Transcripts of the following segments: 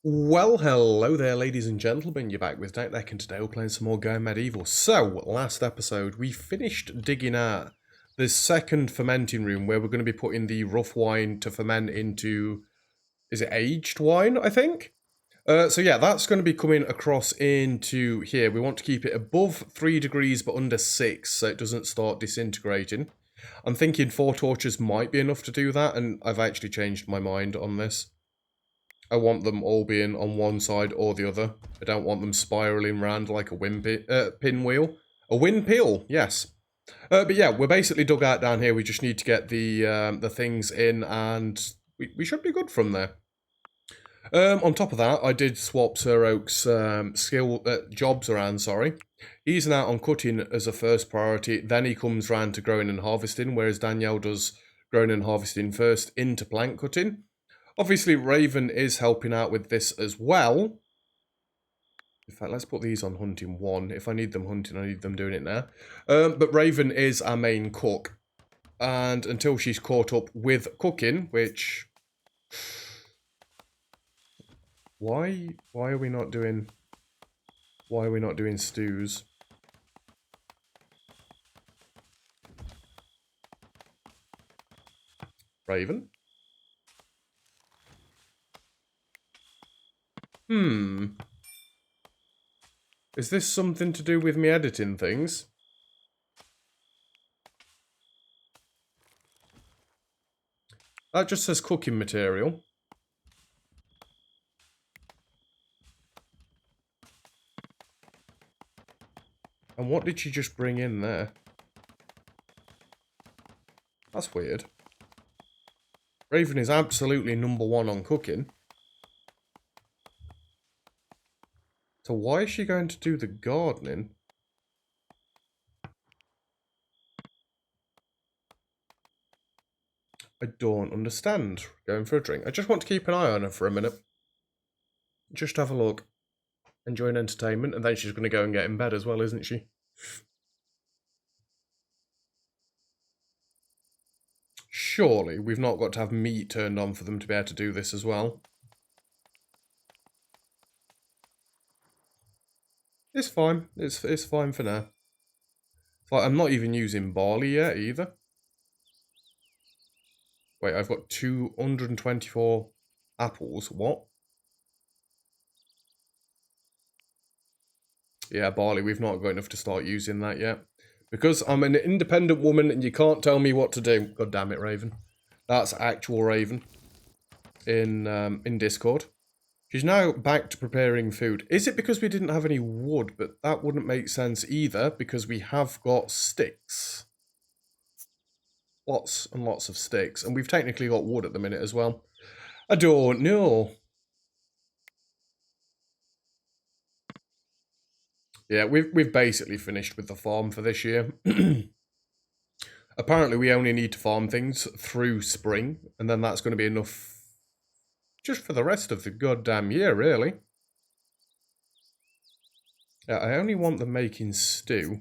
Well, hello there, ladies and gentlemen. You're back with Tcotn, and today we're playing some more Go Medieval. So, last episode, we finished digging out the second fermenting room where we're going to be putting the rough wine to ferment into, is it aged wine, I think? So yeah, that's going to be coming across into here. We want to keep it above 3 degrees but under 6 so it doesn't start disintegrating. I'm thinking 4 torches might be enough to do that, and I've actually changed my mind on this. I want them all being on one side or the other. I don't want them spiraling around like a pinwheel. A windpill, yes. But yeah, we're basically dug out down here. We just need to get the things in, and we should be good from there. On top of that, I did swap Sir Oak's jobs around, sorry. He's now on cutting as a first priority, then he comes round to growing and harvesting, whereas Danielle does growing and harvesting first into plant cutting. Obviously, Raven is helping out with this as well. In fact, let's put these on hunting 1. If I need them hunting, I need them doing it now. But Raven is our main cook. And until she's caught up with cooking, which... Why are we not doing... Why are we not doing stews? Raven? Is this something to do with me editing things? That just says cooking material. And what did she just bring in there? That's weird. Raven is absolutely #1 on cooking. So why is she going to do the gardening? I don't understand. Going for a drink. I just want to keep an eye on her for a minute. Just have a look. Enjoy an entertainment, and then she's going to go and get in bed as well, isn't she? Surely we've not got to have meat turned on for them to be able to do this as well. It's fine. It's fine for now. Like, I'm not even using barley yet either. Wait, I've got 224 apples. What? Yeah, barley. We've not got enough to start using that yet. Because I'm an independent woman and you can't tell me what to do. God damn it, Raven. That's actual Raven in Discord. She's now back to preparing food. Is it because we didn't have any wood? But that wouldn't make sense either, because we have got sticks. Lots and lots of sticks. And we've technically got wood at the minute as well. I don't know. Yeah, we've basically finished with the farm for this year. Apparently, we only need to farm things through spring, and then that's going to be enough just for the rest of the goddamn year, really. Yeah, I only want them making stew.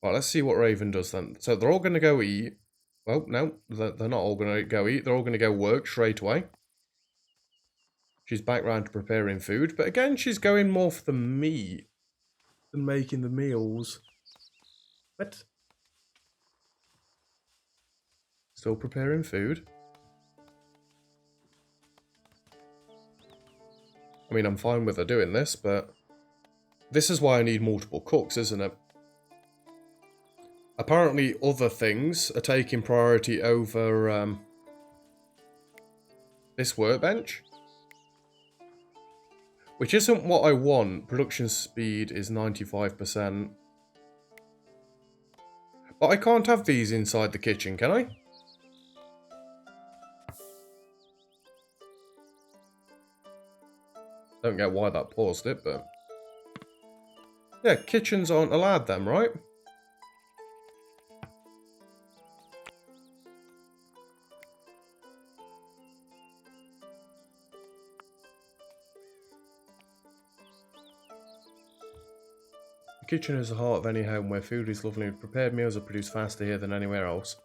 Well, let's see what Raven does then. So they're all going to go eat. Well, no, they're not all going to go eat. They're all going to go work straight away. She's back round to preparing food. But again, she's going more for the meat than making the meals. What? Still preparing food. I mean, I'm fine with her doing this, but this is why I need multiple cooks, isn't it? Apparently, other things are taking priority over this workbench. Which isn't what I want. Production speed is 95%. But I can't have these inside the kitchen, can I? Don't get why that paused it, but... yeah, kitchens aren't allowed then, right? The kitchen is the heart of any home where food is lovely and prepared meals are produced faster here than anywhere else.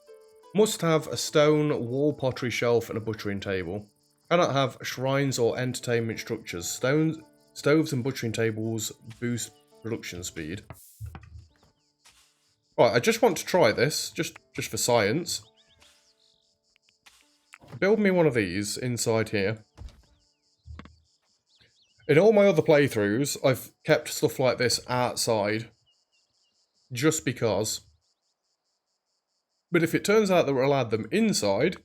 Must have a stone wall pottery shelf and a butchering table. Cannot have shrines or entertainment structures. Stoves and butchering tables boost production speed. Right, I just want to try this, just for science. Build me one of these inside here. In all my other playthroughs, I've kept stuff like this outside. Just because. But if it turns out that we're allowed them inside,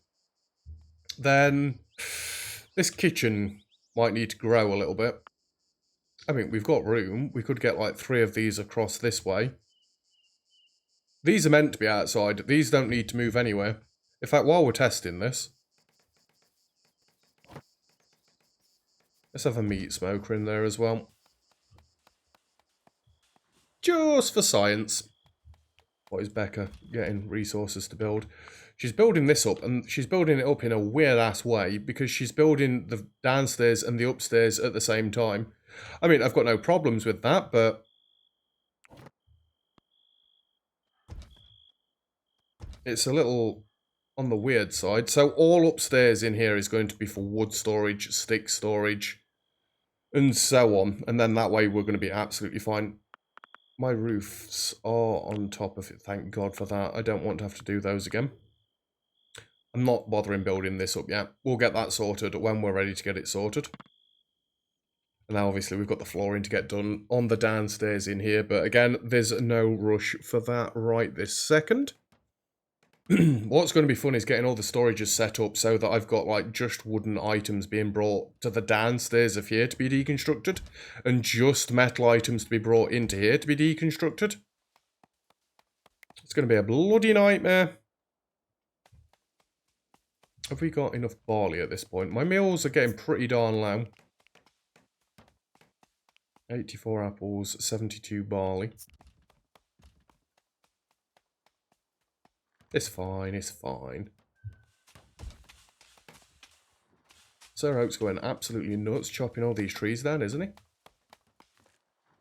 then this kitchen might need to grow a little bit. I mean, we've got room. We could get like 3 of these across this way. These are meant to be outside. These don't need to move anywhere. In fact, while we're testing this, let's have a meat smoker in there as well. Just for science. What is Becca getting resources to build? She's building this up, and she's building it up in a weird-ass way, because she's building the downstairs and the upstairs at the same time. I mean, I've got no problems with that, but it's a little on the weird side. So all upstairs in here is going to be for wood storage, stick storage, and so on. And then that way we're going to be absolutely fine. My roofs are on top of it, thank God for that. I don't want to have to do those again. I'm not bothering building this up yet. We'll get that sorted when we're ready to get it sorted. And now obviously we've got the flooring to get done on the downstairs in here. But again, there's no rush for that right this second. What's going to be fun is getting all the storages set up so that I've got like just wooden items being brought to the downstairs of here to be deconstructed, and just metal items to be brought into here to be deconstructed. It's going to be a bloody nightmare. Have we got enough barley at this point? My meals are getting pretty darn low. 84 apples, 72 barley. It's fine, it's fine. Sir Oak's going absolutely nuts, chopping all these trees down, isn't he? I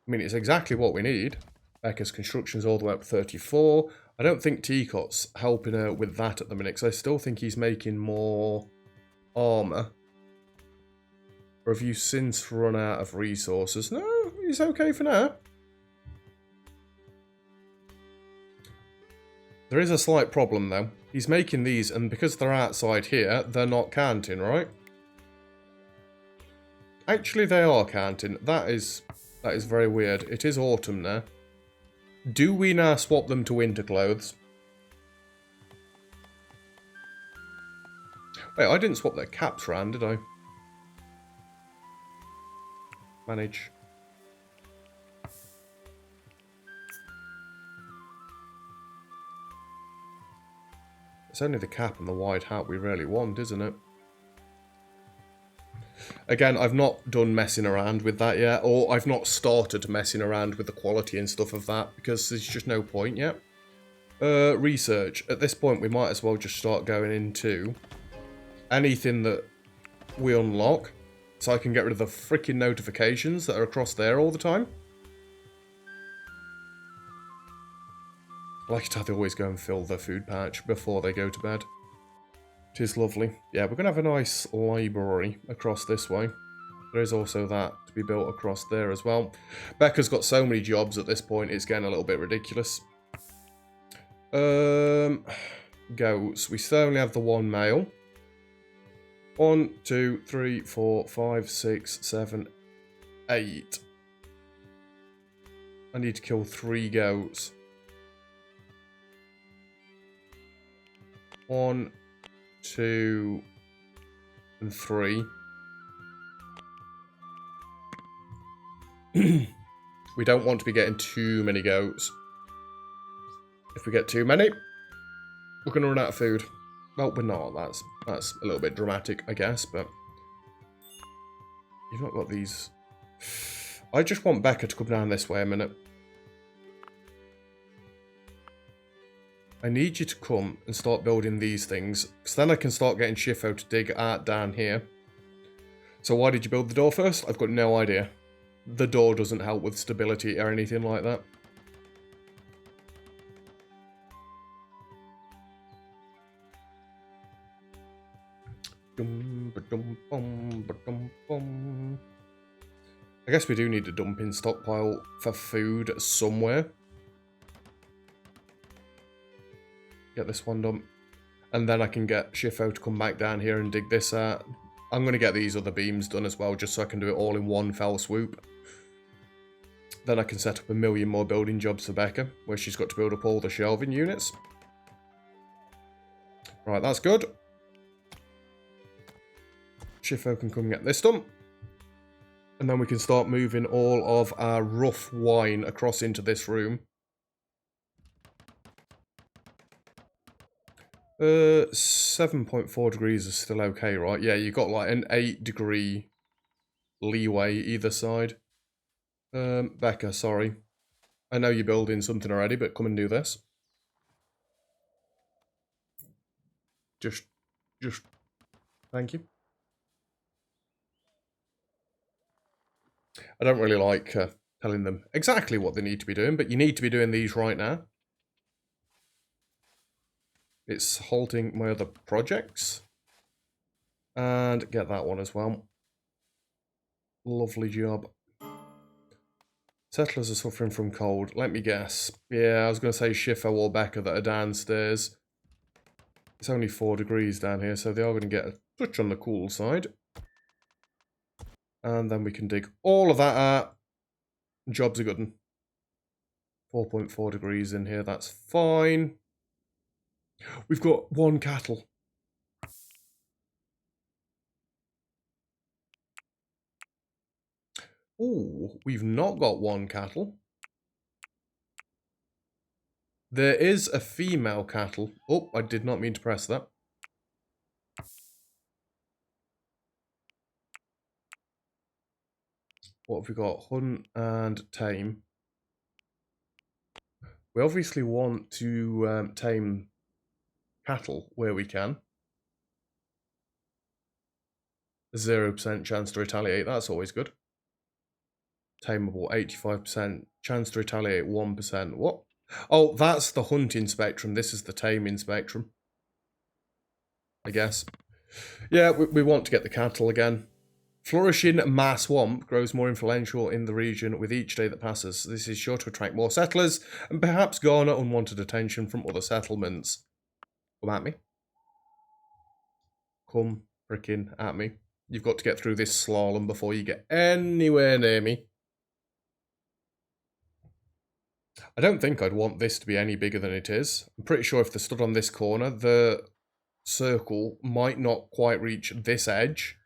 mean, it's exactly what we need. Becca's construction's all the way up to 34. I don't think Tcotn's helping her with that at the minute, because I still think he's making more armour. Or have you since run out of resources? No, he's okay for now. There is a slight problem, though. He's making these, and because they're outside here, they're not counting, right? Actually, they are counting. That is very weird. It is autumn now. Do we now swap them to winter clothes? Wait, I didn't swap their caps around, did I? Manage. It's only the cap and the wide hat we really want, isn't it? Again, I've not done messing around with that yet, or I've not started messing around with the quality and stuff of that, because there's just no point yet. Research. At this point, we might as well just start going into anything that we unlock, so I can get rid of the freaking notifications that are across there all the time. I like it how they always go and fill their food pouch before they go to bed. It is lovely. Yeah, we're going to have a nice library across this way. There is also that to be built across there as well. Becca's got so many jobs at this point, it's getting a little bit ridiculous. Goats. We still only have the one male. 1, 2, 3, 4, 5, 6, 7, 8. I need to kill 3 goats. 1, 2, and 3. We don't want to be getting too many goats. If we get too many, we're going to run out of food. Well, we're not. That's a little bit dramatic, I guess, but you've not got these. I just want Becca to come down this way a minute. I need you to come and start building these things, because then I can start getting Shifo to dig out down here. So why did you build the door first? I've got no idea. The door doesn't help with stability or anything like that. I guess we do need a dumping stockpile for food somewhere. Get this one done. And then I can get Shifo to come back down here and dig this out. I'm going to get these other beams done as well, just so I can do it all in one fell swoop. Then I can set up a million more building jobs for Becca, where she's got to build up all the shelving units. Right, that's good. Shifo can come get this done. And then we can start moving all of our rough wine across into this room. 7.4 degrees is still okay, right? Yeah, you've got like an 8-degree leeway either side. Becca, sorry. I know you're building something already, but come and do this. Just, thank you. I don't really like telling them exactly what they need to be doing, but you need to be doing these right now. It's halting my other projects. And get that one as well. Lovely job. Settlers are suffering from cold. Let me guess. Yeah, I was going to say Shifo or Becca that are downstairs. It's only 4 degrees down here, so they are going to get a touch on the cool side. And then we can dig all of that out. Job's a good one. 4.4 degrees in here, that's fine. We've got 1 cattle. Ooh, we've not got 1 cattle. There is a female cattle. Oh, I did not mean to press that. What have we got? Hunt and tame. We obviously want to tame cattle where we can. 0% chance to retaliate, that's always good. Tameable, 85%. Chance to retaliate, 1%. What? Oh, that's the hunting spectrum. This is the taming spectrum. I guess. Yeah, we want to get the cattle again. Flourishing mass swamp grows more influential in the region with each day that passes. This is sure to attract more settlers and perhaps garner unwanted attention from other settlements. Come at me. Come frickin' at me. You've got to get through this slalom before you get anywhere near me. I don't think I'd want this to be any bigger than it is. I'm pretty sure if they stood on this corner, the circle might not quite reach this edge.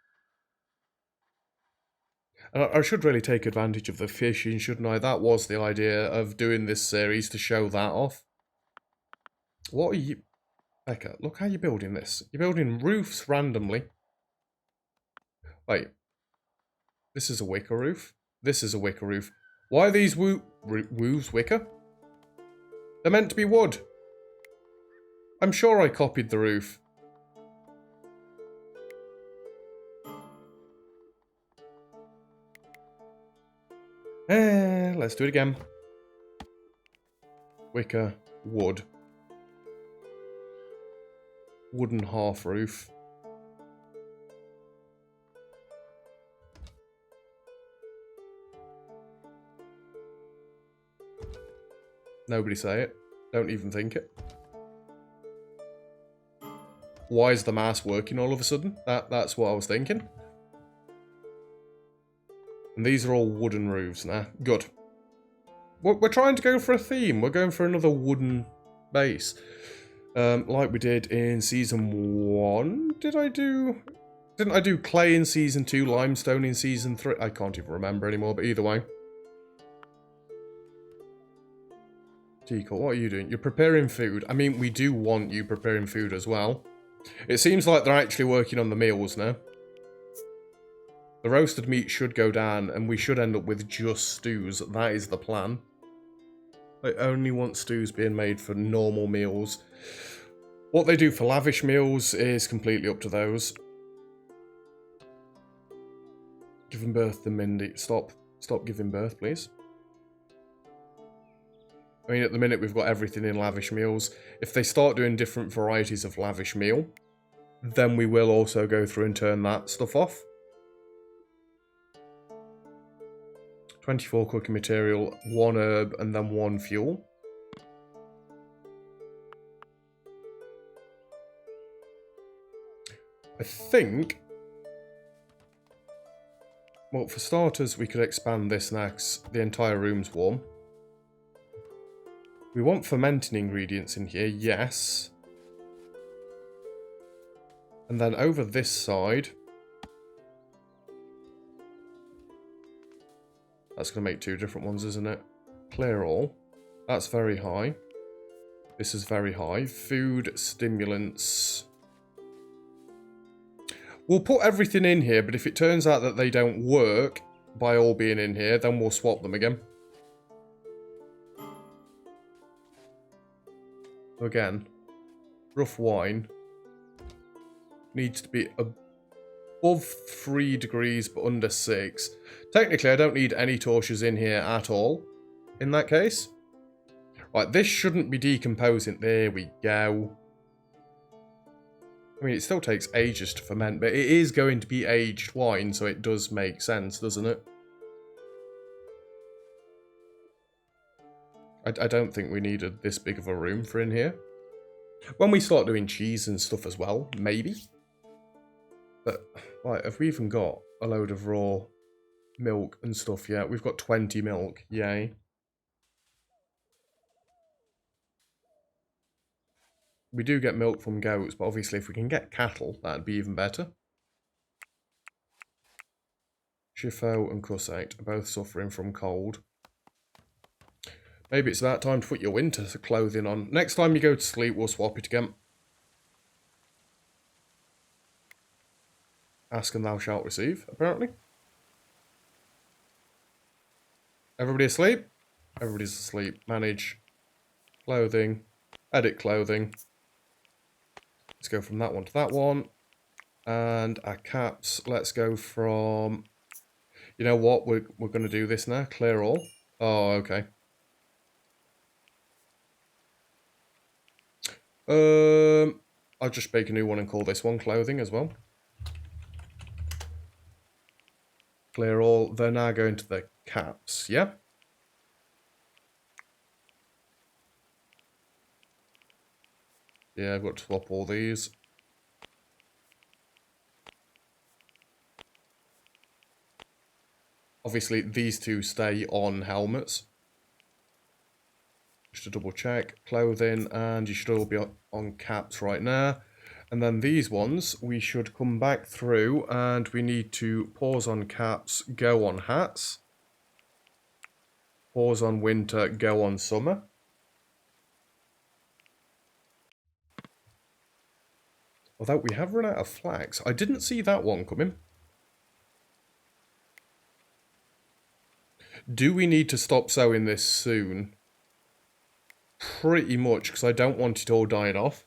And I should really take advantage of the fishing, shouldn't I? That was the idea of doing this series, to show that off. What are you... Becca, look how you're building this. You're building roofs randomly. Wait. This is a wicker roof. This is a wicker roof. Why are these roofs wicker? They're meant to be wood. I'm sure I copied the roof. Let's do it again. Wicker, wood. Wooden half roof. Nobody say it. Don't even think it. Why is the mass working all of a sudden? That's what I was thinking. And these are all wooden roofs now. Good. We're trying to go for a theme. We're going for another wooden base. Like we did in Season 1. Didn't I do clay in Season 2, limestone in Season 3? I can't even remember anymore, but either way. Tcotn, what are you doing? You're preparing food. I mean, we do want you preparing food as well. It seems like they're actually working on the meals now. The roasted meat should go down, and we should end up with just stews. That is the plan. I only want stews being made for normal meals. What they do for lavish meals is completely up to those. Giving birth to Mindy. Stop giving birth, please. I mean, at the minute, we've got everything in lavish meals. If they start doing different varieties of lavish meal, then we will also go through and turn that stuff off. 24 cooking material, 1 herb, and then 1 fuel. I think, well, for starters, we could expand this next. The entire room's warm. We want fermenting ingredients in here, yes. And then over this side, that's going to make 2 different ones, isn't it? Clear all. That's very high. This is very high. Food, stimulants. We'll put everything in here, but if it turns out that they don't work by all being in here, then we'll swap them again. Again, rough wine needs to be above 3 degrees but under 6. Technically, I don't need any torches in here at all in that case. Right, this shouldn't be decomposing. There we go. I mean, it still takes ages to ferment, but it is going to be aged wine, so it does make sense, doesn't it? I don't think we needed this big of a room for in here. When we start doing cheese and stuff as well, maybe. But, right, have we even got a load of raw milk and stuff yet? We've got 20 milk, yay. We do get milk from goats, but obviously if we can get cattle, that'd be even better. Shifo and Corsair are both suffering from cold. Maybe it's about time to put your winter clothing on. Next time you go to sleep, we'll swap it again. Ask and thou shalt receive, apparently. Everybody asleep? Everybody's asleep. Manage. Clothing. Edit clothing. Let's go from that one to that one. And our caps, let's go from... You know what? We're going to do this now. Clear all. Oh, okay. I'll just make a new one and call this one clothing as well. Clear all. They're now going to the caps, yeah? Yeah, I've got to swap all these. Obviously, these two stay on helmets. Just to double check. Clothing, and you should all be on caps right now. And then these ones, we should come back through, and we need to pause on caps, go on hats. Pause on winter, go on summer. Although we have run out of flax. I didn't see that one coming. Do we need to stop sowing this soon? Pretty much, because I don't want it all dying off.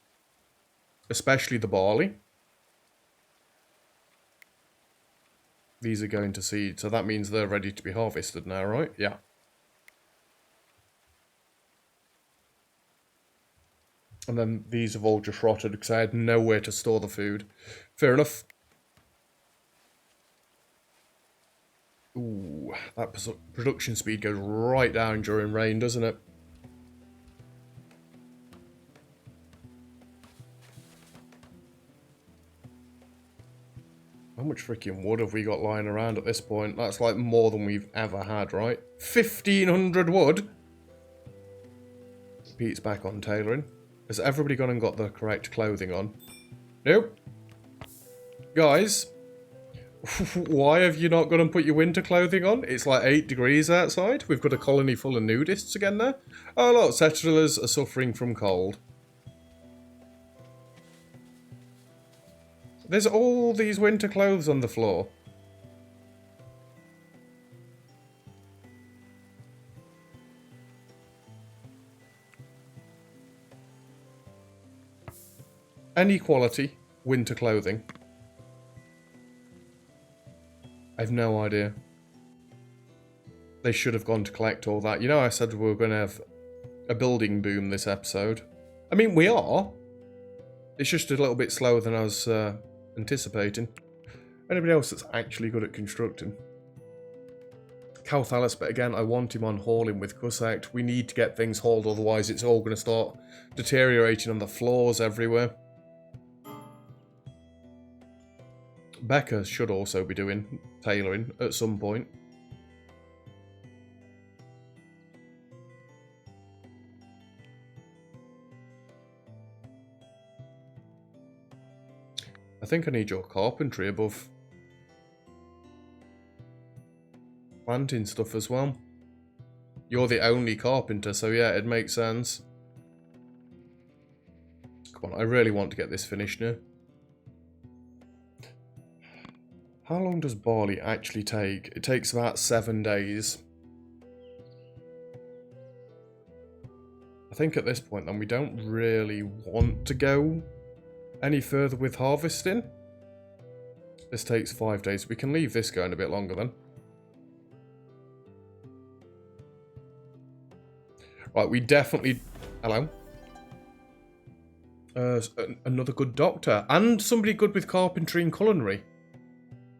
Especially the barley. These are going to seed, so that means they're ready to be harvested now, right? Yeah. And then these have all just rotted because I had nowhere to store the food. Fair enough. Ooh, that production speed goes right down during rain, doesn't it? How much freaking wood have we got lying around at this point? That's like more than we've ever had, right? 1,500 wood! Pete's back on tailoring. Has everybody gone and got the correct clothing on? Nope. Guys, why have you not gone and put your winter clothing on? It's like 8 degrees outside. We've got a colony full of nudists again now. Oh look, settlers are suffering from cold. There's all these winter clothes on the floor. Any quality winter clothing. I've no idea. They should have gone to collect all that. You know, I said we were going to have a building boom this episode. I mean, we are. It's just a little bit slower than I was anticipating. Anybody else that's actually good at constructing? Calthalis, but again, I want him on hauling with Cossack. We need to get things hauled, otherwise it's all going to start deteriorating on the floors everywhere. Becca should also be doing tailoring at some point. I think I need your carpentry above planting stuff as well. You're the only carpenter, so yeah, it makes sense. Come on, I really want to get this finished now. How long does barley actually take? It takes about 7 days. I think at this point then we don't really want to go any further with harvesting. This takes 5 days. We can leave this going a bit longer then. Right, we definitely... Hello? Another good doctor. And somebody good with carpentry and culinary.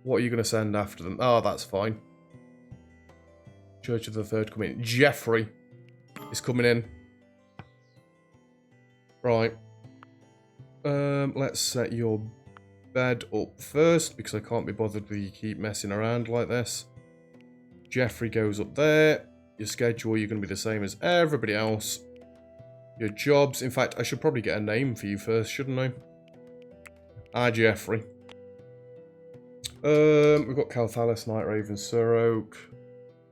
What are you going to send after them? Oh, that's fine. Church of the Third coming in. Jeffrey is coming in. Right. Let's set your bed up first, because I can't be bothered with you keep messing around like this. Jeffrey goes up there. Your schedule, you're going to be the same as everybody else. Your jobs, in fact, I should probably get a name for you first, shouldn't I? Jeffrey. We've got Calthalis, Night Raven, Sir Oak,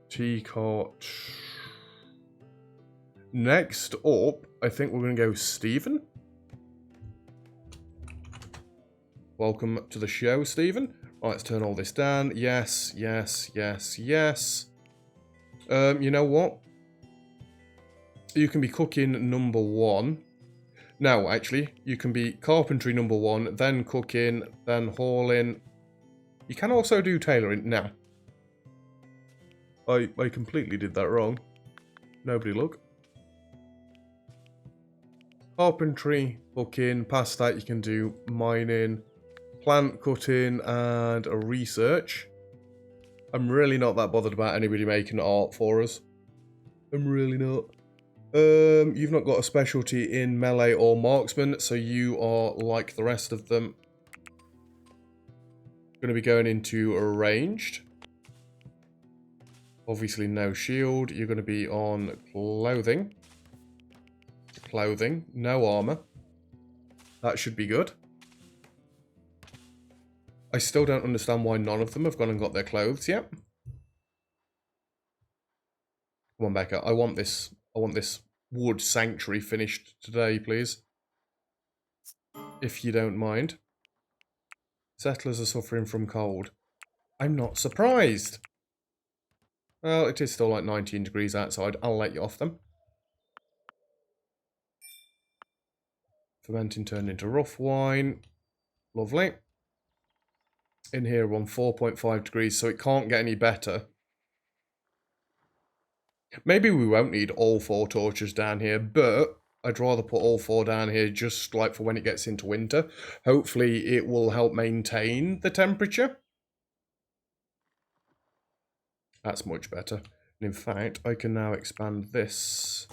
Tcotn. Next up, I think we're going to go Stephen. Welcome to the show, Stephen. Right, let's turn all this down. Yes, yes, yes, yes. You know what? You can be cooking number 1. No, actually, you can be carpentry number 1, then cooking, then hauling. You can also do tailoring. Now, I completely did that wrong. Nobody look. Carpentry, cooking. Past that, you can do mining, plant cutting, and a research. I'm really not that bothered about anybody making art for us. I'm really not. You've not got a specialty in melee or marksman, so you are like the rest of them. Going to be going into a ranged. Obviously no shield. You're going to be on clothing. Clothing, no armor. That should be good. I still don't understand why none of them have gone and got their clothes yet. Come on, Becca. I want this wood sanctuary finished today, please. If you don't mind. Settlers are suffering from cold. I'm not surprised. Well, it is still like 19 degrees outside. I'll let you off them. Fermenting turned into rough wine. Lovely. In here we're on 4.5 degrees, so it can't get any better. Maybe we won't need all 4 torches down here, but I'd rather put all 4 down here just like for when it gets into winter. Hopefully it will help maintain the temperature. That's much better. And in fact, I can now expand this.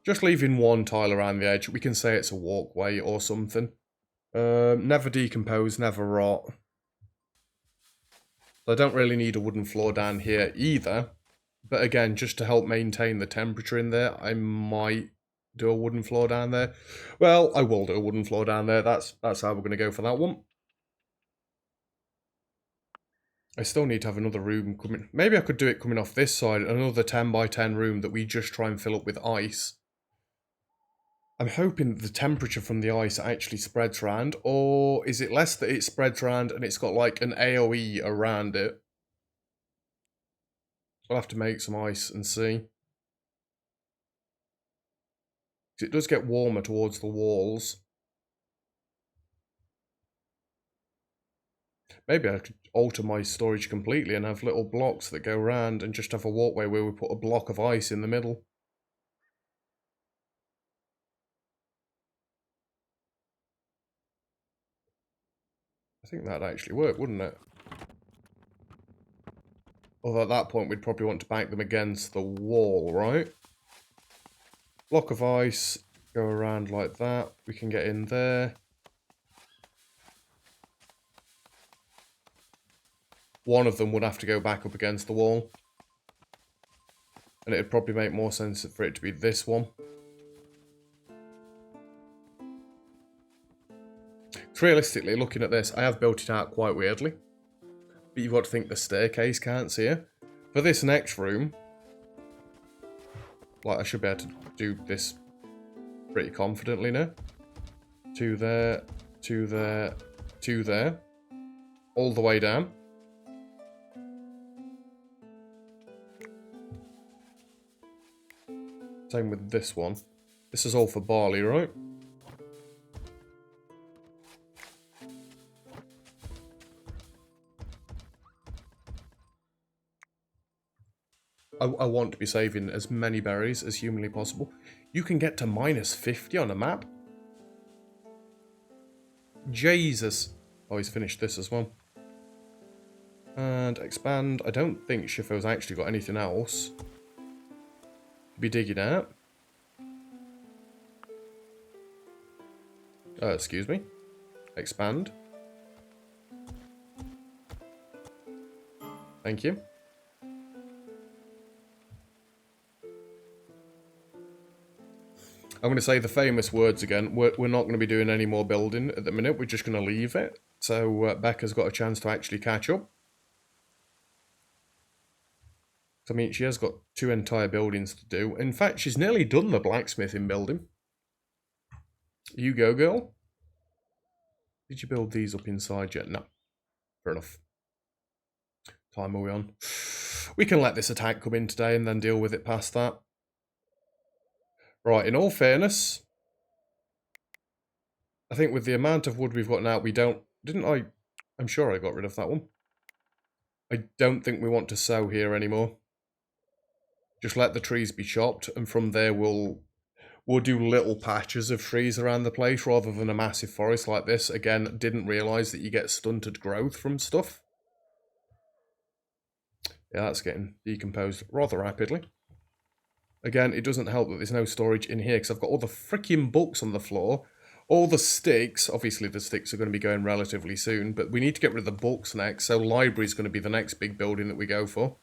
Just leaving 1 tile around the edge. We can say it's a walkway or something. Never decompose, never rot. I don't really need a wooden floor down here either. But again, just to help maintain the temperature in there, I might do a wooden floor down there. Well, I will do a wooden floor down there. That's how we're going to go for that one. I still need to have another room coming. Maybe I could do it coming off this side. Another 10 by 10 room that we just try and fill up with ice. I'm hoping the temperature from the ice actually spreads around, or is it less that it spreads around and it's got like an AoE around it? I'll have to make some ice and see. It does get warmer towards the walls. Maybe I could alter my storage completely and have little blocks that go around and just have a walkway where we put a block of ice in the middle. I think that'd actually work, wouldn't it? Although at that point we'd probably want to bank them against the wall, right? Block of ice, go around like that. We can get in there. One of them would have to go back up against the wall. And it'd probably make more sense for it to be this one. Realistically, looking at this, I have built it out quite weirdly. But you've got to think the staircase counts here. For this next room, like I should be able to do this pretty confidently now. 2 there, 2 there, 2 there. All the way down. Same with this one. This is all for barley, right? I want to be saving as many berries as humanly possible. You can get to -50 on a map? Jesus. Oh, he's finished this as well. And expand. I don't think Shifo's actually got anything else to be digging out. Excuse me. Expand. Thank you. I'm going to say the famous words again. We're not going to be doing any more building at the minute. We're just going to leave it. So Becca's got a chance to actually catch up. I mean, she has got 2 entire buildings to do. In fact, she's nearly done the blacksmithing building. You go, girl. Did you build these up inside yet? No. Fair enough. Time are we on? We can let this attack come in today and then deal with it past that. Right, in all fairness, I think with the amount of wood we've got now, we don't... I'm sure I got rid of that one. I don't think we want to sow here anymore. Just let the trees be chopped, and from there we'll do little patches of trees around the place rather than a massive forest like this. Again, didn't realise that you get stunted growth from stuff. Yeah, that's getting decomposed rather rapidly. Again, it doesn't help that there's no storage in here because I've got all the freaking books on the floor. All the sticks, obviously the sticks are going to be going relatively soon, but we need to get rid of the books next, so library is going to be the next big building that we go for.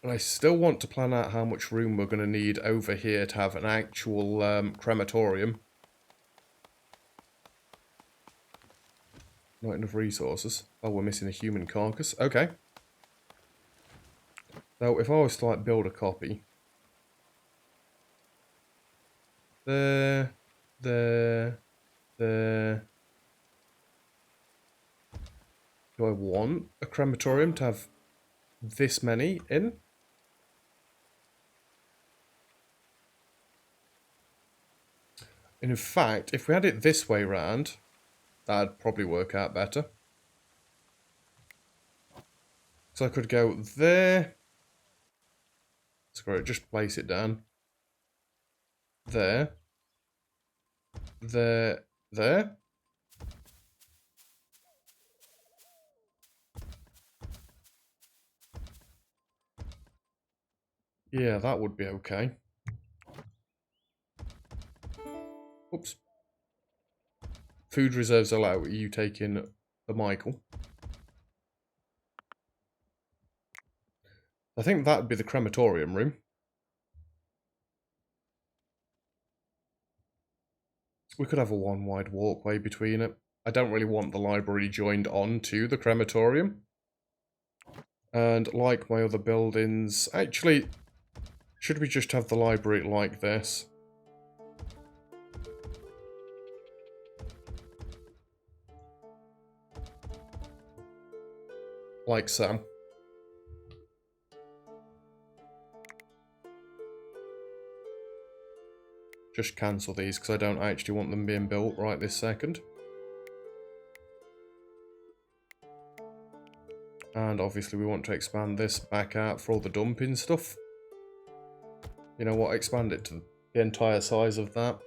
And I still want to plan out how much room we're going to need over here to have an actual crematorium. Not enough resources. Oh, we're missing a human carcass. Okay. So if I was to like build a copy. There. Do I want a crematorium to have this many in? And in fact, if we had it this way round, that'd probably work out better. So I could go there. Screw it, just place it down. There. There. There. Yeah, that would be okay. Oops. Food reserves allow you taking the Michael. I think that would be the crematorium room. We could have a one wide walkway between it. I don't really want the library joined on to the crematorium. And like my other buildings, actually, should we just have the library like this? Like so. just cancel these because I don't actually want them being built right this second. And obviously we want to expand this back out for all the dumping stuff. You know what, expand it to the entire size of that.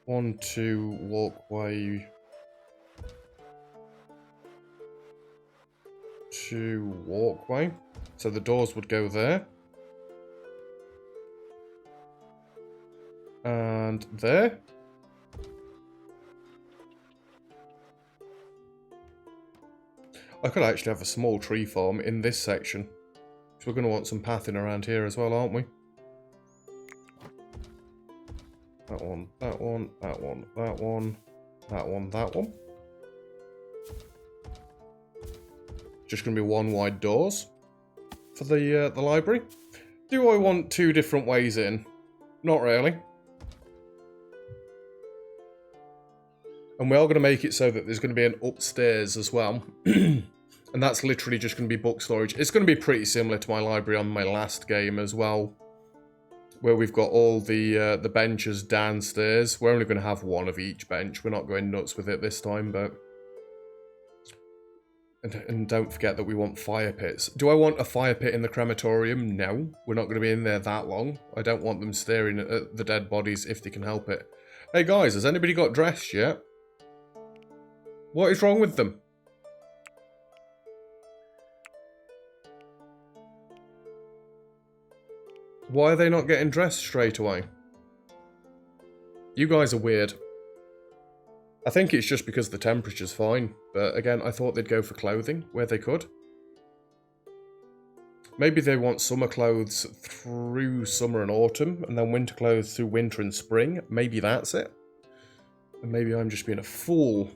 1, 2, walkway. 2, walkway. So the doors would go there. And there. I could actually have a small tree farm in this section. So we're going to want some pathing around here as well, aren't we? That one, that one, that one, that one, that one, that one. Just going to be 1 wide doors for the library. Do I want 2 different ways in? Not really. And we are going to make it so that there's going to be an upstairs as well. And that's literally just going to be book storage. It's going to be pretty similar to my library on my last game as well, where we've got all the benches downstairs. We're only going to have 1 of each bench. We're not going nuts with it this time, but... And don't forget that we want fire pits. Do I want a fire pit in the crematorium? No. We're not going to be in there that long. I don't want them staring at the dead bodies if they can help it. Hey guys, has anybody got dressed yet? What is wrong with them? Why are they not getting dressed straight away? You guys are weird. I think it's just because the temperature's fine. But again, I thought they'd go for clothing where they could. Maybe they want summer clothes through summer and autumn, and then winter clothes through winter and spring. Maybe that's it. And maybe I'm just being a fool.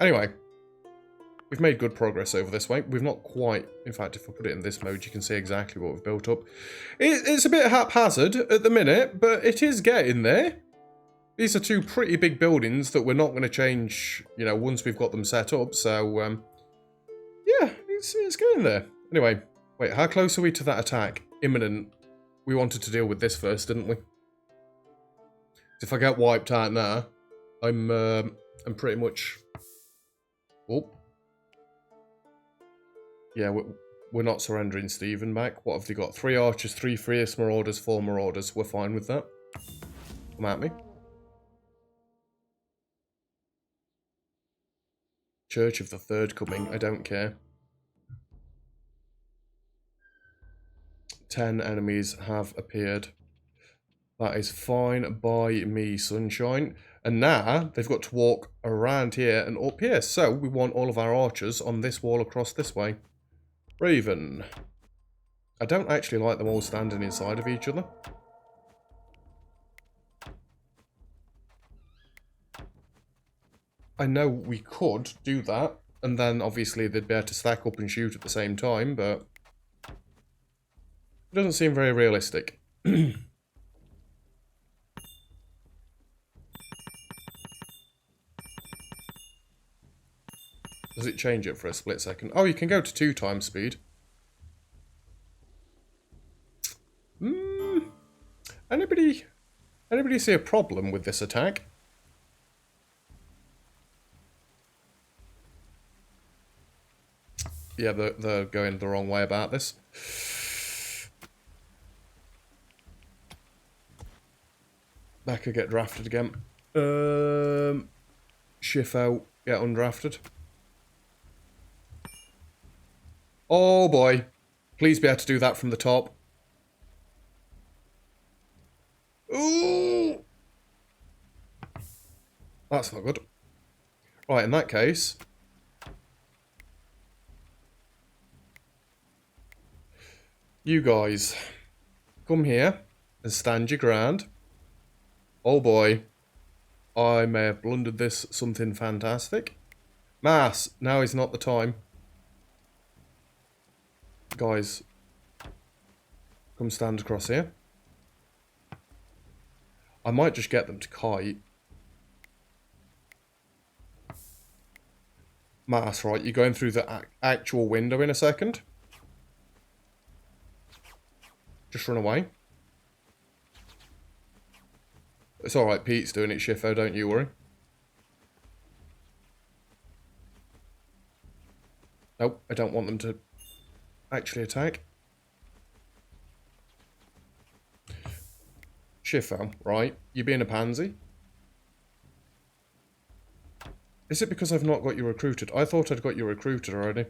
Anyway, we've made good progress over this way. We've not quite... In fact, if I put it in this mode, you can see exactly what we've built up. It's a bit haphazard at the minute, but it is getting there. These are 2 pretty big buildings that we're not going to change, you know, once we've got them set up. So, yeah, it's getting there. Anyway, wait, how close are we to that attack? Imminent. We wanted to deal with this first, didn't we? If I get wiped out now, I'm pretty much... Oh. Yeah, we're not surrendering Stephen back. What have they got? 3 archers, 3 fierce marauders, 4 marauders. We're fine with that. Come at me. Church of the Third Coming. I don't care. 10 enemies have appeared. That is fine by me, sunshine. And now they've got to walk around here and up here. So we want all of our archers on this wall across this way. Raven. I don't actually like them all standing inside of each other. I know we could do that. And then obviously they'd be able to stack up and shoot at the same time. But it doesn't seem very realistic. Does it change it for a split second? Oh, you can go to 2 times speed. Anybody see a problem with this attack? Yeah, they're going the wrong way about this. Becca get drafted again. Shifo get undrafted. Oh boy. Please be able to do that from the top. Ooh! That's not good. Right, in that case... You guys, come here and stand your ground. Oh boy. I may have blundered this something fantastic. Mass, now is not the time. Guys, come stand across here. I might just get them to kite. Mass, right, you're going through the actual window in a second. Just run away. It's alright, Pete's doing it, Shiffo, don't you worry. Nope, I don't want them to actually attack. Shiffo, right? You being a pansy? Is it because I've not got you recruited? I thought I'd got you recruited already.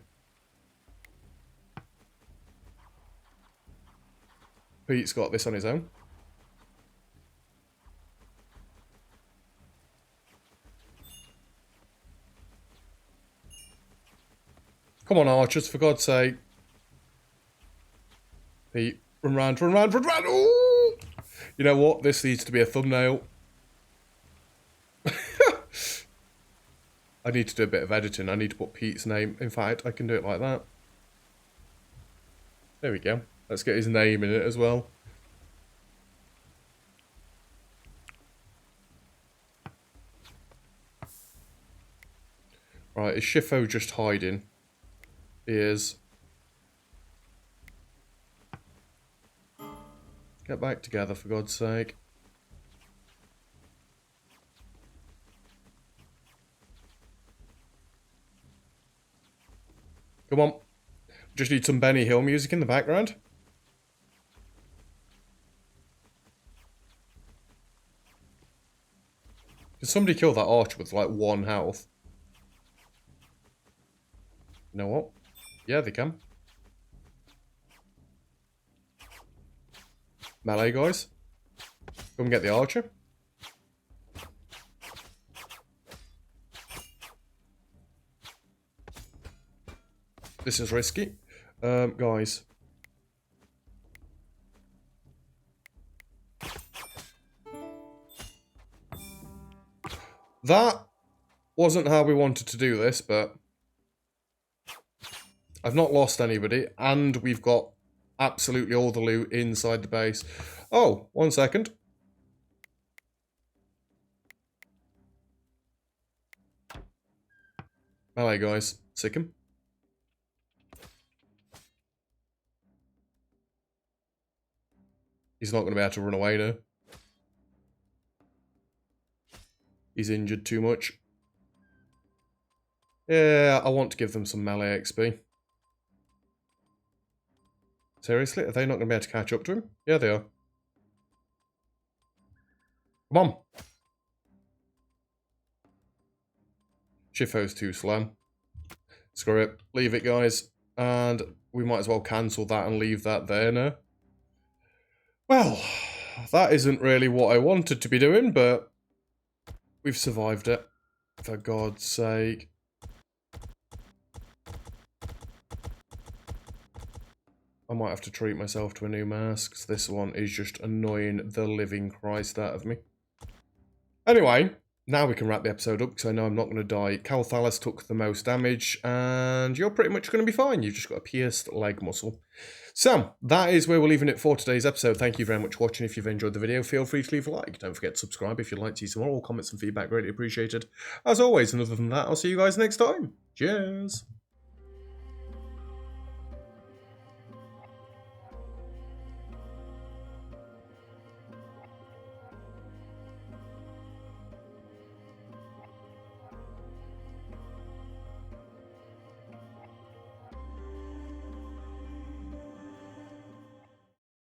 Pete's got this on his own. Come on, archers, for God's sake. Pete, run round, run round, run round! Ooh! You know what? This needs to be a thumbnail. I need to do a bit of editing. I need to put Pete's name. In fact, I can do it like that. There we go. Let's get his name in it as well. Right, is Shiffo just hiding? He is. Get back together, for God's sake. Come on. Just need some Benny Hill music in the background. Did somebody kill that archer with like 1 health? You know what? Yeah, they can. Melee guys. Come get the archer. This is risky. Guys. That wasn't how we wanted to do this, but I've not lost anybody, and we've got absolutely all the loot inside the base. Oh, 1 second. Melee guys, sick him. He's not going to be able to run away now. He's injured too much. Yeah, I want to give them some melee XP. Seriously? Are they not going to be able to catch up to him? Yeah, they are. Come on. Shiffo's too slow. Screw it. Leave it, guys. And we might as well cancel that and leave that there now. Well, that isn't really what I wanted to be doing, but we've survived it. For God's sake. I might have to treat myself to a new mask, 'cause this one is just annoying the living Christ out of me. Anyway, now we can wrap the episode up, because I know I'm not going to die. Calthalis took the most damage, and you're pretty much going to be fine. You've just got a pierced leg muscle. So, that is where we're leaving it for today's episode. Thank you very much for watching. If you've enjoyed the video, feel free to leave a like. Don't forget to subscribe if you'd like to see some more. All comments and feedback greatly appreciated. As always, and other than that, I'll see you guys next time. Cheers!